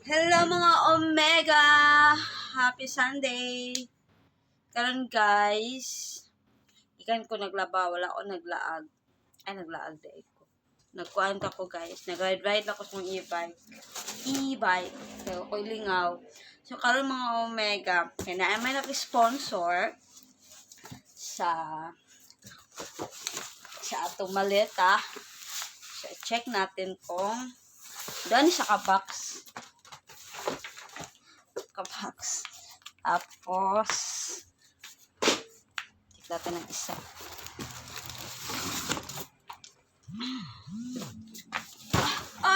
Hello mga Omega! Happy Sunday! Karon guys, ikan ko naglaba, wala ko naglaag. Ay, naglaag dahil ko. Nagkuhan ko guys, nag-ride ako sa e-bike. E-bike. So, ako'y lingaw. So, karon mga Omega, kaya may nag-sponsor sa atong maleta. So, check natin kung doon sa kabox. Tapos, check natin ang isa.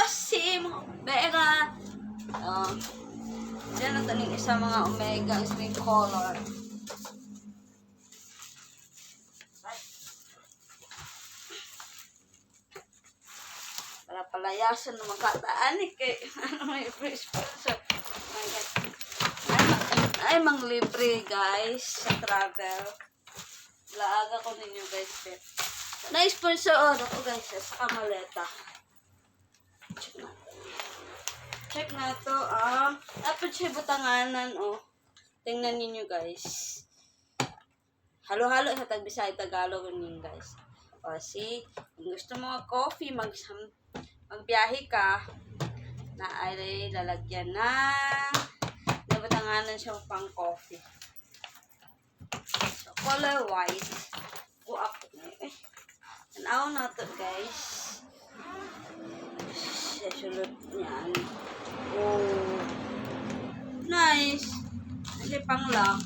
Si mga Omega! Diyan natin yung isa mga Omega spring color. Para palayasan na magkataan kay may free sponsor. Ay, mang libre guys sa travel. Laaga ko ninyo guys. Na-sponsor ako guys sa kamaleta. Check na to. Dapat siya butanganan Tingnan ninyo guys. Halo-halo sa Tagbisay Tagalog ninyo guys. Kung gusto mo coffee, magbiyahe ka, na ay lalagyan ng nabatanganan siya pang coffee. So, color white. Tanaw na to guys. Sulot niyan. Nice. Kasi pang lock.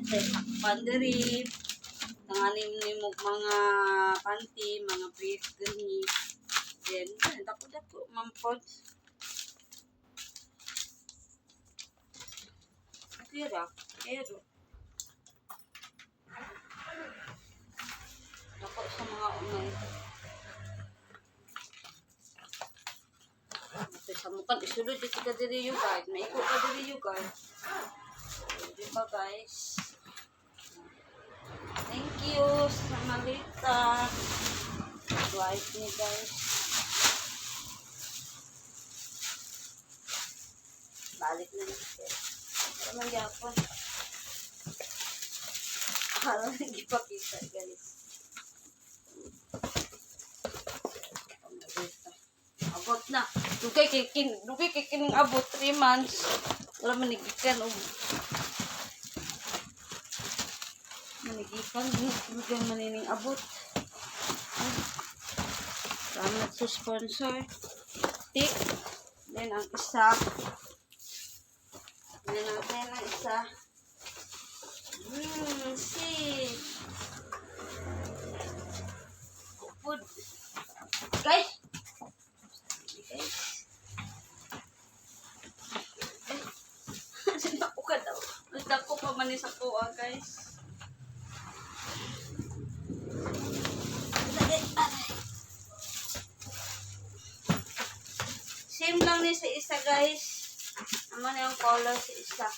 Kasi sakpan diri. Tanganin ni mo mga panty, mga brief gani. Then, dako mampod. Pero dako sa mga umay. Sa mukan isulod dito ka diri yung guys. Maiko ka diri yung guys. Diba guys? Thank you sa malita. White ni guys. Balik na dito. Ito man yapon. Parang hindi pa kita guys. Abot na. Dugay kiking abot 3 months. Wala manigikan manigikan dugay manining abot. Salamat sa sponsor. Tik. Then ang isa. Then ang isa. Food. Guys. Sinako ka daw. Nagdako pa man sa kuha, guys. Same lang ni sa isa, guys. Naman yung color sa isa.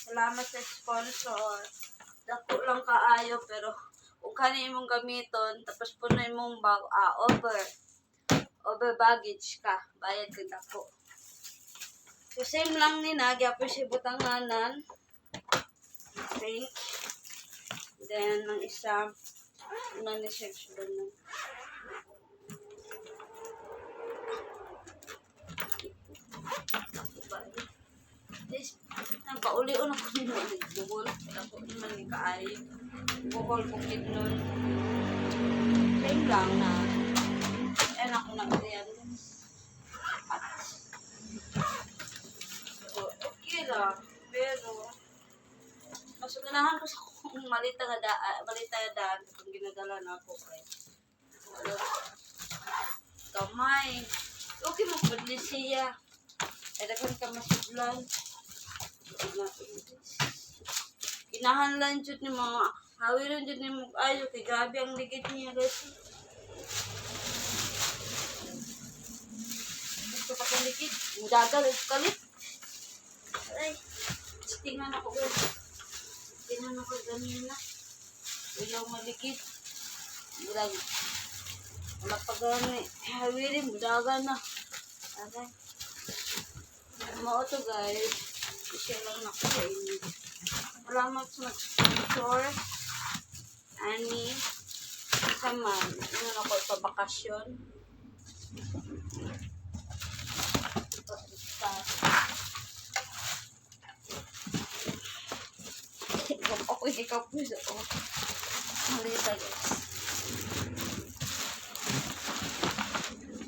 Salamat sa sponsor. Dako lang kaayo, pero kung kani imong gamiton, tapos po na imong over baggage ka, bayad ka dako. So, same lang ni na, gyapon siya butanganan. Pink. Then, ang isa, na-search doon na. Pauli-un ako nyo, nagbukol. Ako naman ni kaayo. Bukol bukid nun. Same lang na. Ayan ako na yan. Okay lang. Pero, mas ganahan ko sa kung malita daan kung ginadala na ako kay kamay. Okay mo padli siya. Ay dagan ka masudlan. Kinahanlan jud ni mga hawiron jud ni mo ayo kay grabe ang ligid niya guys. Gusto pa kang ligid. Mudagal kalit. Ay, tingnan ako guys. Tingnan ako ganina. Ayaw maligid. Wala pa gani. Hawirin, mudagal na. Okay. Mga to guys. I-share lang na ko sa inyo. Salamat sa nag-sponsor. Ani. Kaman. Ano na ko ipabakasyon. Ako ikaw po sa to. Malita guys.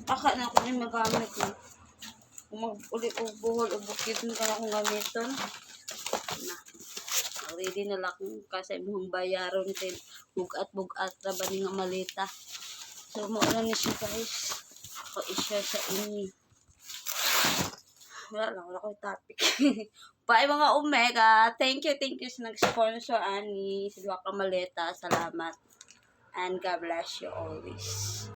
Aka na ako yung magamit na. Kung mag-uli o buhol o bukid mo ka na akong gamiton. Na. Ready na lang kasi mong bayaron din. Bugat-bugat na ba nga malita. So, mauna ni siya guys. Ako i-share sa inyo. Wala ko yung topic. Bye mga Omega. Thank you sa nag-sponsor, Ani. Sa Dua Ka Maleta. Salamat. And God bless you always.